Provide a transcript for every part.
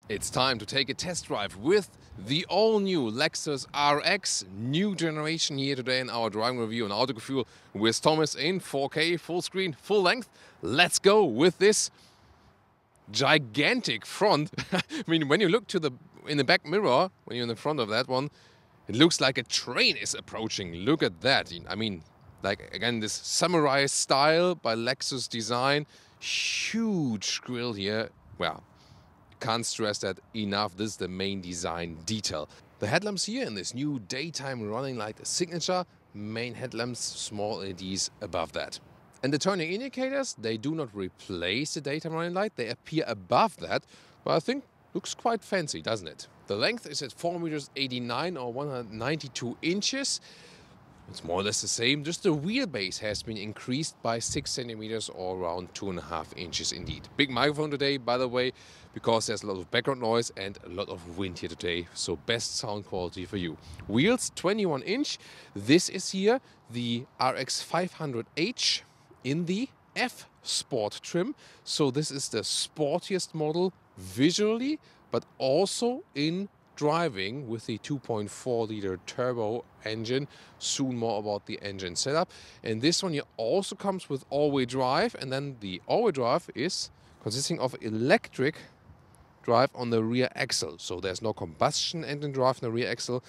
It's time to take a test drive with the all-new Lexus RX, new generation here today in our driving review on Autogefühl with Thomas in 4K, full screen, full length. Let's go with this gigantic front. I mean, when you look in the back mirror, when you're in the front of that one, it looks like a train is approaching. Look at that. I mean, like again, this samurai style by Lexus design. Huge grille here. Well, can't stress that enough. This is the main design detail. The headlamps here in this new daytime running light signature. Main headlamps, small LEDs above that. And the turning indicators, they do not replace the daytime running light. They appear above that. But I think looks quite fancy, doesn't it? The length is at 4 meters 89 or 192 inches. It's more or less the same, just the wheelbase has been increased by 6 centimeters or around 2.5 inches indeed. Big microphone today, by the way, because there's a lot of background noise and a lot of wind here today, so best sound quality for you. Wheels 21 inch. This is here the RX 500h in the F Sport trim. So this is the sportiest model visually, but also in driving with the 2.4 liter turbo engine. Soon more about the engine setup. And this one here also comes with all-wheel drive, and then the all-wheel drive is consisting of electric drive on the rear axle. So there's no combustion engine drive in the rear axle.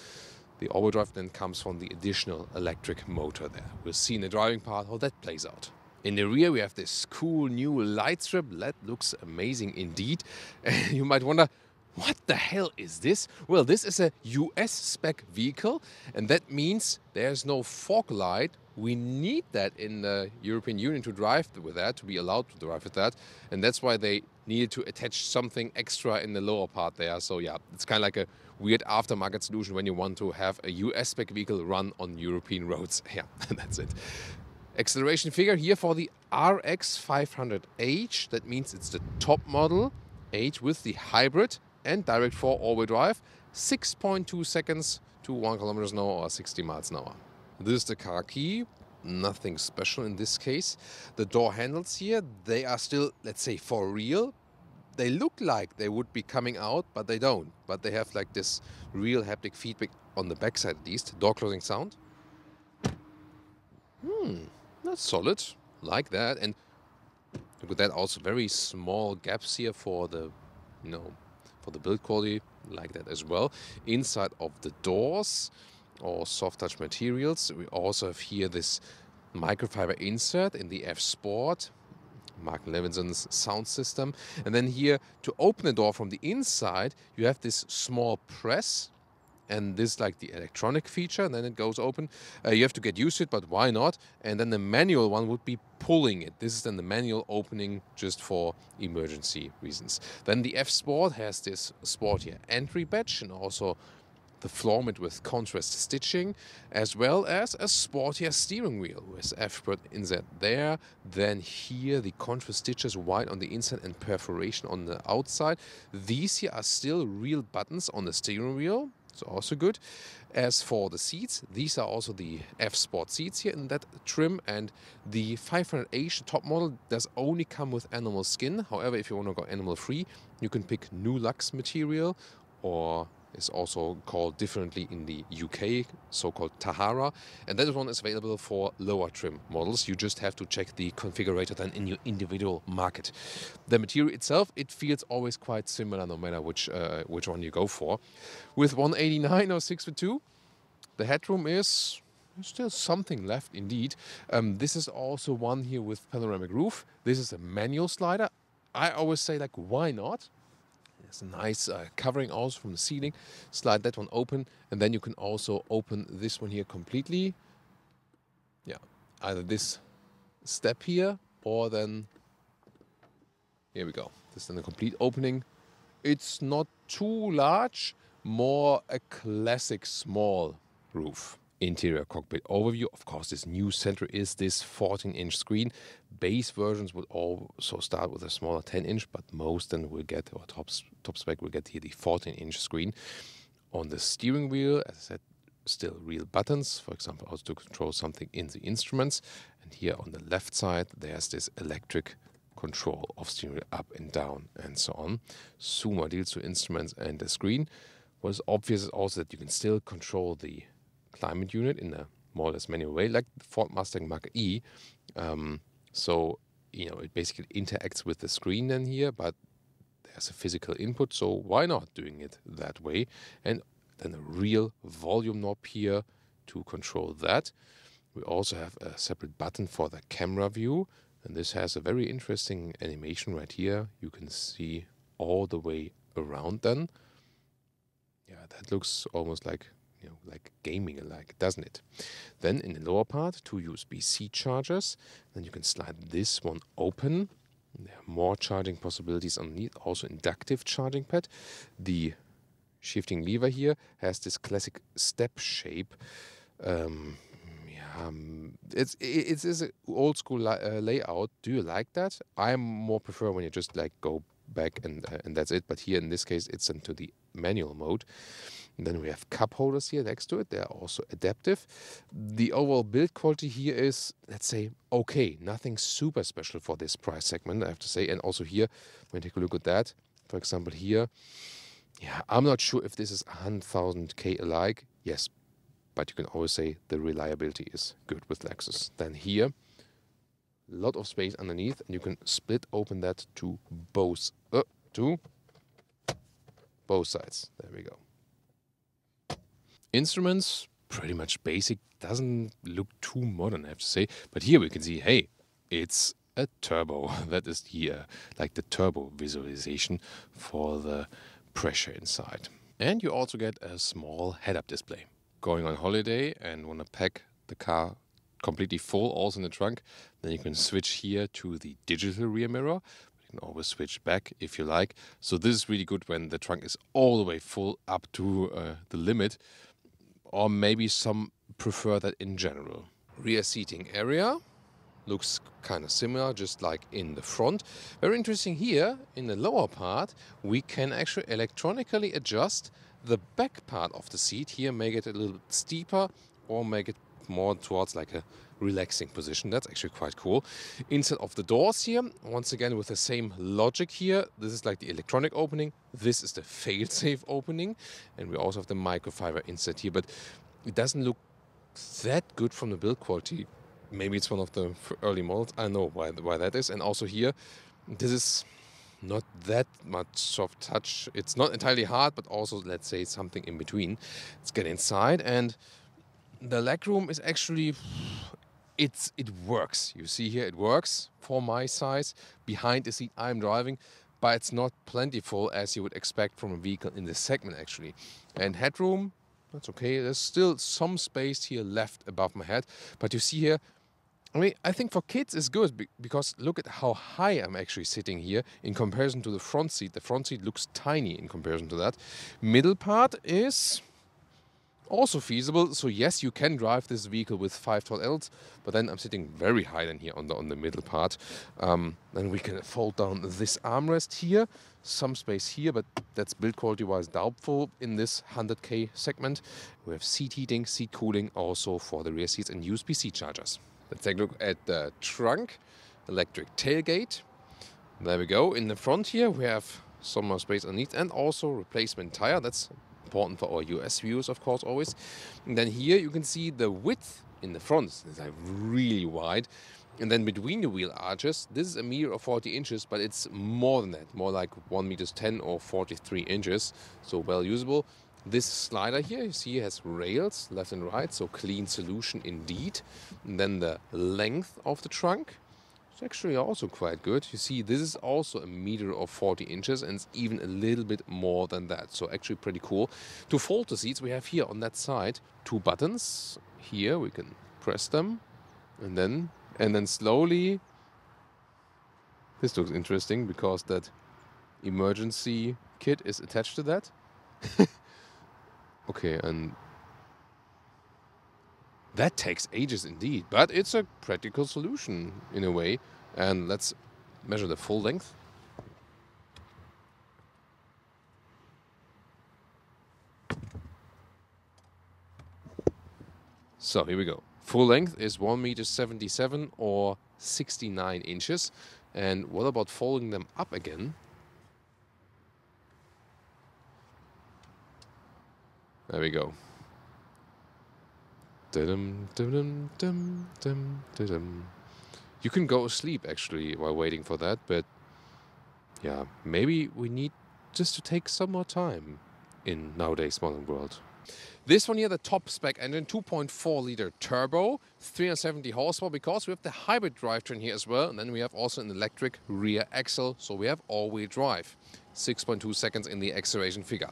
The all-wheel drive then comes from the additional electric motor there. We'll see in the driving part how that plays out. In the rear we have this cool new light strip. That looks amazing indeed. And you might wonder, what the hell is this? Well, this is a US spec vehicle, and that means there's no fog light. We need that in the European Union to drive with that, to be allowed to drive with that. And that's why they needed to attach something extra in the lower part there. So yeah, it's kind of like a weird aftermarket solution when you want to have a US spec vehicle run on European roads. Yeah, that's it. Acceleration figure here for the RX 500h. That means it's the top model, H with the hybrid and direct 4 all-wheel drive, 6.2 seconds to 1 kilometers an hour or 60 miles an hour. This is the car key, nothing special in this case. The door handles here, they are still, let's say, for real. They look like they would be coming out, but they don't. But they have like this real haptic feedback on the backside at least. Door closing sound. That's solid, like that. And look at that, also very small gaps here for the, for the build quality, like that as well. Inside of the doors, or soft touch materials. We also have here this microfiber insert in the F Sport, Mark Levinson's sound system. And then here, to open the door from the inside, you have this small press. And this is like the electronic feature, and then it goes open. You have to get used to it, but why not? And then the manual one would be pulling it. This is then the manual opening just for emergency reasons. Then the F Sport has this Sport here entry badge, and also the floor mat with contrast stitching, as well as a sportier steering wheel with F Sport insert there. Then here the contrast stitches white on the inside and perforation on the outside. These here are still real buttons on the steering wheel. So also good. As for the seats, these are also the F Sport seats here in that trim, and the 500h top model does only come with animal skin. However, if you want to go animal free, you can pick new Lux material, or is also called differently in the UK, so-called Tahara, and that one is available for lower trim models. You just have to check the configurator then in your individual market. The material itself, it feels always quite similar no matter which one you go for. With 189 or 6'2", the headroom is still something left indeed. This is also one here with panoramic roof. This is a manual slider. I always say, like, why not? There's a nice covering also from the ceiling. Slide that one open, and then you can also open this one here completely. Yeah, either this step here, or then here we go. This is then a complete opening. It's not too large, more a classic small roof. Interior cockpit overview. Of course, this new center is this 14-inch screen. Base versions would also start with a smaller 10-inch, but most then will get, or top spec will get here the 14-inch screen. On the steering wheel, as I said, still real buttons, for example, also to control something in the instruments. And here on the left side, there's this electric control of steering it up and down and so on. Zoomer deals to instruments and the screen. What is obvious is also that you can still control the climate unit in a more or less manual way, like the Ford Mustang Mach-E. So, it basically interacts with the screen then here, but there's a physical input, so why not doing it that way? And then a real volume knob here to control that. We also have a separate button for the camera view, and this has a very interesting animation right here. You can see all the way around then. Yeah, that looks almost like like gaming alike, doesn't it? Then in the lower part, 2 USB-C chargers. Then you can slide this one open. There are more charging possibilities underneath, also inductive charging pad. The shifting lever here has this classic step shape. It's an old school layout. Do you like that? I more prefer when you just like go back and that's it. But here in this case, it's into the manual mode. And then we have cup holders here next to it. They are also adaptive. The overall build quality here is, let's say, okay. Nothing super special for this price segment, I have to say. And also here, when you take a look at that, for example here, yeah, I'm not sure if this is 100,000 alike. Yes, but you can always say the reliability is good with Lexus. Then here, a lot of space underneath, and you can split open that to both sides. There we go. Instruments, pretty much basic, doesn't look too modern, I have to say. But here we can see, hey, it's a turbo. That is the like the turbo visualization for the pressure inside. And you also get a small head-up display. Going on holiday and want to pack the car completely full, also in the trunk, then you can switch here to the digital rear mirror. You can always switch back if you like. So this is really good when the trunk is all the way full up to the limit. Or maybe some prefer that in general. Rear seating area looks kind of similar, just like in the front. Very interesting here, in the lower part, we can actually electronically adjust the back part of the seat. Here, make it a little bit steeper or make it more towards like a relaxing position. That's actually quite cool. Inside of the doors here, once again with the same logic here, this is like the electronic opening, this is the fail-safe opening, and we also have the microfiber inside here, but it doesn't look that good from the build quality. Maybe it's one of the early models, I don't know why that is. And also here, this is not that much soft touch. It's not entirely hard, but also, let's say, something in between. Let's get inside, and the legroom is actually, it works. You see here, it works for my size. Behind the seat I'm driving, but it's not plentiful as you would expect from a vehicle in this segment actually. And headroom, that's okay. There's still some space here left above my head, but you see here, I mean, I think for kids it's good because look at how high I'm actually sitting here in comparison to the front seat. The front seat looks tiny in comparison to that. Middle part is also feasible. So yes, you can drive this vehicle with 5 tall Ls, but then I'm sitting very high then here on the middle part. Then we can fold down this armrest here, some space here, but that's build quality wise doubtful in this 100K segment. We have seat heating, seat cooling also for the rear seats, and USB-C chargers. Let's take a look at the trunk, electric tailgate. There we go. In the front here we have some more space underneath and also replacement tire. That's important for our US viewers, of course, always. And then here you can see the width in the front. It's like really wide. And then between the wheel arches, this is 1 meter or 40 inches, but it's more than that, more like 1 meter 10 or 43 inches. So well usable. This slider here, you see, has rails left and right, so clean solution indeed. And then the length of the trunk is actually also quite good. You see, this is also 1 meter or 40 inches, and it's even a little bit more than that. So actually pretty cool. To fold the seats, we have here on that side 2 buttons. Here we can press them, and then slowly. This looks interesting because that emergency kit is attached to that. Okay, and that takes ages indeed, but it's a practical solution in a way. And let's measure the full length. So here we go. Full length is 1 meter 77 or 69 inches. And what about folding them up again? There we go. Dum, dum, dum, dum, dum. You can go asleep actually while waiting for that, but yeah, maybe we need just to take some more time in nowadays modern world. This one here, the top spec engine, 2.4 liter turbo, 370 horsepower, because we have the hybrid drivetrain here as well, and then we have also an electric rear axle, so we have all-wheel drive. 6.2 seconds in the acceleration figure.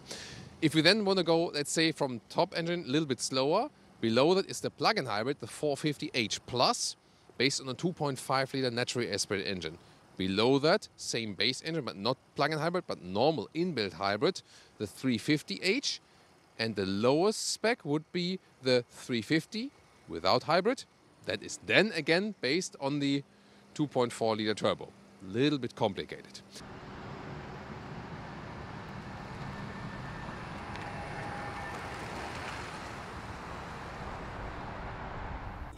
If we then want to go, let's say, from top engine a little bit slower, below that is the plug-in hybrid, the 450h Plus, based on a 2.5 liter naturally aspirated engine. Below that, same base engine, but not plug-in hybrid, but normal inbuilt hybrid, the 350h. And the lowest spec would be the 350 without hybrid. That is then again based on the 2.4 liter turbo. Little bit complicated.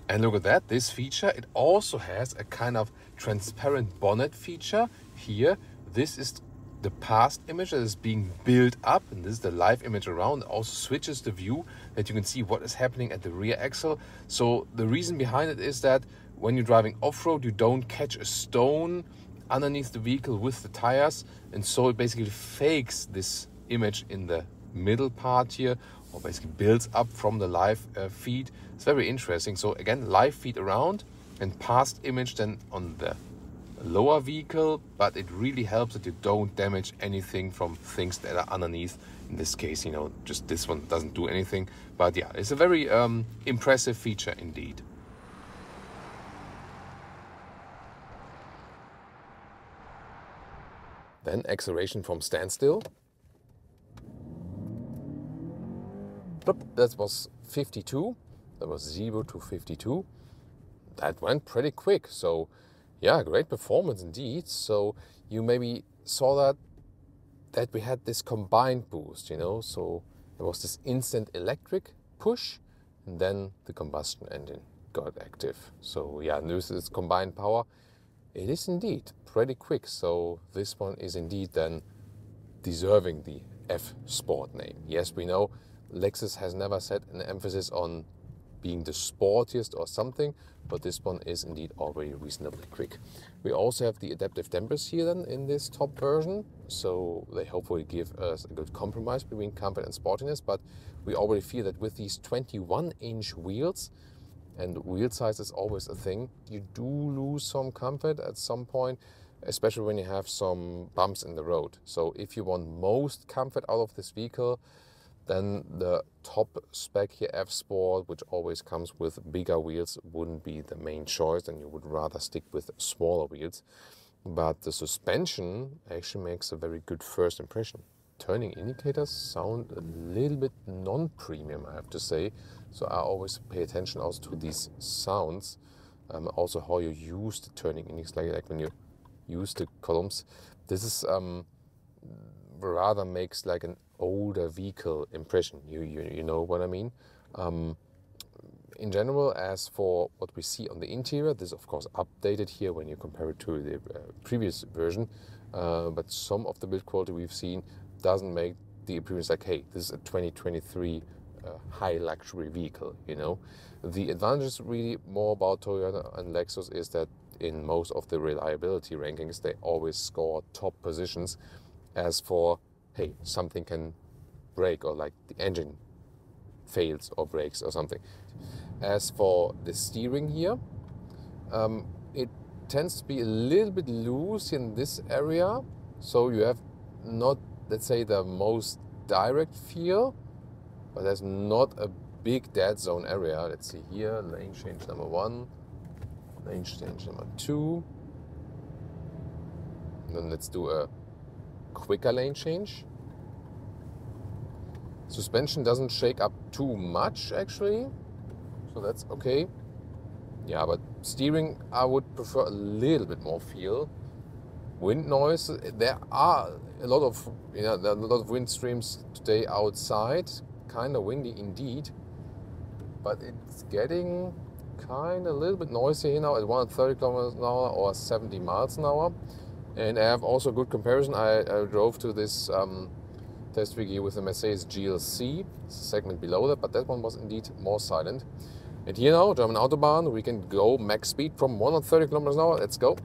And look at that, this feature, it also has a kind of transparent bonnet feature here. This is the past image that is being built up, and this is the live image around. It also switches the view that you can see what is happening at the rear axle. So the reason behind it is that when you're driving off-road, you don't catch a stone underneath the vehicle with the tires, and so it basically fakes this image in the middle part here, or basically builds up from the live feed. It's very interesting. So again, live feed around and past image then on the lower vehicle, but it really helps that you don't damage anything from things that are underneath. In this case, you know, just this one doesn't do anything, but yeah, it's a very impressive feature indeed. Then acceleration from standstill. That was 52. That was 0 to 52. That went pretty quick. So yeah, great performance indeed. So you maybe saw that we had this combined boost, you know. So there was this instant electric push, and then the combustion engine got active. So yeah, this is combined power. It is indeed pretty quick. So this one is indeed then deserving the F Sport name. Yes, we know Lexus has never set an emphasis on being the sportiest or something, but this one is indeed already reasonably quick. We also have the adaptive dampers here then in this top version, so they hopefully give us a good compromise between comfort and sportiness, but we already feel that with these 21-inch wheels, and wheel size is always a thing, you do lose some comfort at some point, especially when you have some bumps in the road. So if you want most comfort out of this vehicle, then the top spec here, F Sport, which always comes with bigger wheels, wouldn't be the main choice, and you would rather stick with smaller wheels. But the suspension actually makes a very good first impression. Turning indicators sound a little bit non-premium, I have to say. So I always pay attention also to these sounds. Also how you use the turning indicators, like when you use the columns. This is rather makes like an older vehicle impression. You know what I mean? In general, as for what we see on the interior, this is of course updated here when you compare it to the previous version, but some of the build quality we've seen doesn't make the appearance like, hey, this is a 2023 high luxury vehicle, you know. The advantage really more about Toyota and Lexus is that in most of the reliability rankings, they always score top positions. As for, hey, something can break, or like the engine fails or breaks or something. As for the steering here, it tends to be a little bit loose in this area, so you have not, let's say, the most direct feel, but there's not a big dead zone area. Let's see here, lane change number 1, lane change number 2, and then let's do a quicker lane change. Suspension doesn't shake up too much actually, so that's okay. Yeah, but steering I would prefer a little bit more feel. Wind noise, there are a lot of wind streams today outside, kind of windy indeed, but it's getting kind of a little bit noisy here now at 130 kilometers an hour or 70 miles an hour. And I have also a good comparison. I drove to this test week here with the Mercedes GLC, segment below that, but that one was indeed more silent. And here now, German Autobahn, we can go max speed from 130 kilometers an hour. Let's go.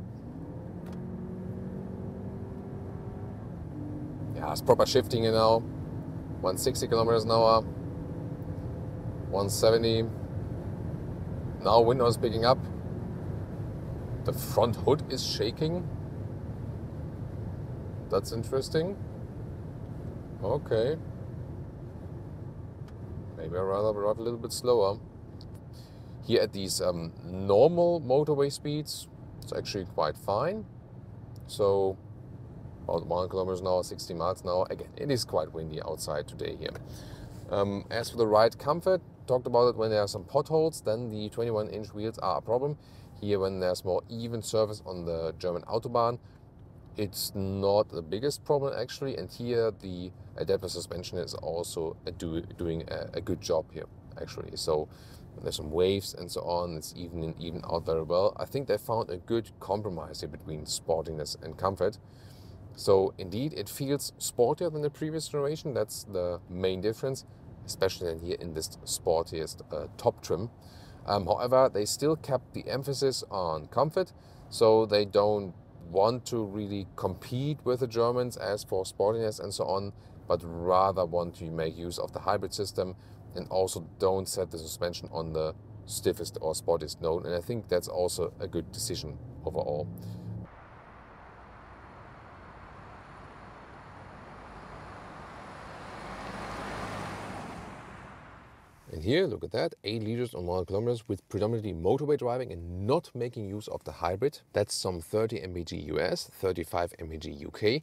Yeah, it's proper shifting here now. 160 kilometers an hour. 170. Now window is picking up. The front hood is shaking. That's interesting. Okay. Maybe I'd rather drive a little bit slower. Here at these normal motorway speeds, it's actually quite fine. So about 1 kilometers an hour, 60 miles an hour. Again, it is quite windy outside today here. As for the ride comfort, talked about it when there are some potholes, then the 21-inch wheels are a problem. Here when there's more even surface on the German Autobahn, it's not the biggest problem actually, and here the adaptive suspension is also doing a good job here actually. So there's some waves and so on, it's even out very well. I think they found a good compromise here between sportiness and comfort. So indeed it feels sportier than the previous generation, that's the main difference, especially then here in this sportiest top trim. However, they still kept the emphasis on comfort, so they don't want to really compete with the Germans as for sportiness and so on, but rather want to make use of the hybrid system and also don't set the suspension on the stiffest or sportiest note. And I think that's also a good decision overall. And here, look at that, 8 liters on 100 kilometers with predominantly motorway driving and not making use of the hybrid. That's some 30 mpg US, 35 mpg UK.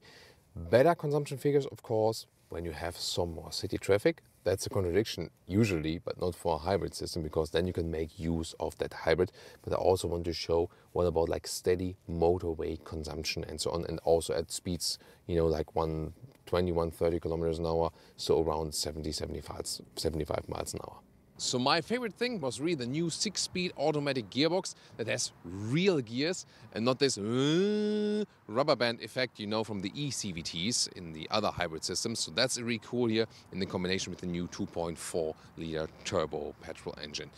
Better consumption figures, of course, when you have some more city traffic. That's a contradiction usually, but not for a hybrid system, because then you can make use of that hybrid. But I also want to show what about like steady motorway consumption and so on, and also at speeds, you know, like 120, 130 kilometers an hour, so around 75 miles an hour. So my favorite thing was really the new 6-speed automatic gearbox that has real gears and not this rubber band effect, you know, from the eCVTs in the other hybrid systems. So that's really cool here in the combination with the new 2.4 liter turbo petrol engine.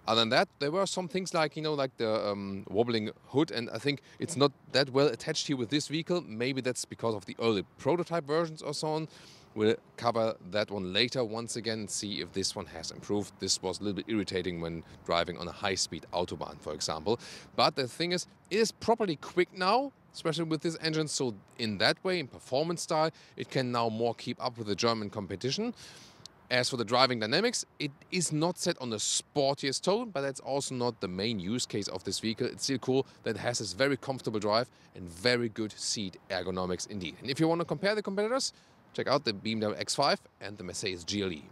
Other than that, there were some things like, you know, like the wobbling hood, and I think it's not that well attached here with this vehicle. Maybe that's because of the early prototype versions or so on. We'll cover that one later once again and see if this one has improved. This was a little bit irritating when driving on a high-speed Autobahn, for example. But the thing is, it is properly quick now, especially with this engine. So in that way, in performance style, it can now more keep up with the German competition. As for the driving dynamics, it is not set on the sportiest tone, but that's also not the main use case of this vehicle. It's still cool that it has this very comfortable drive and very good seat ergonomics indeed. And if you want to compare the competitors, check out the BMW X5 and the Mercedes GLE.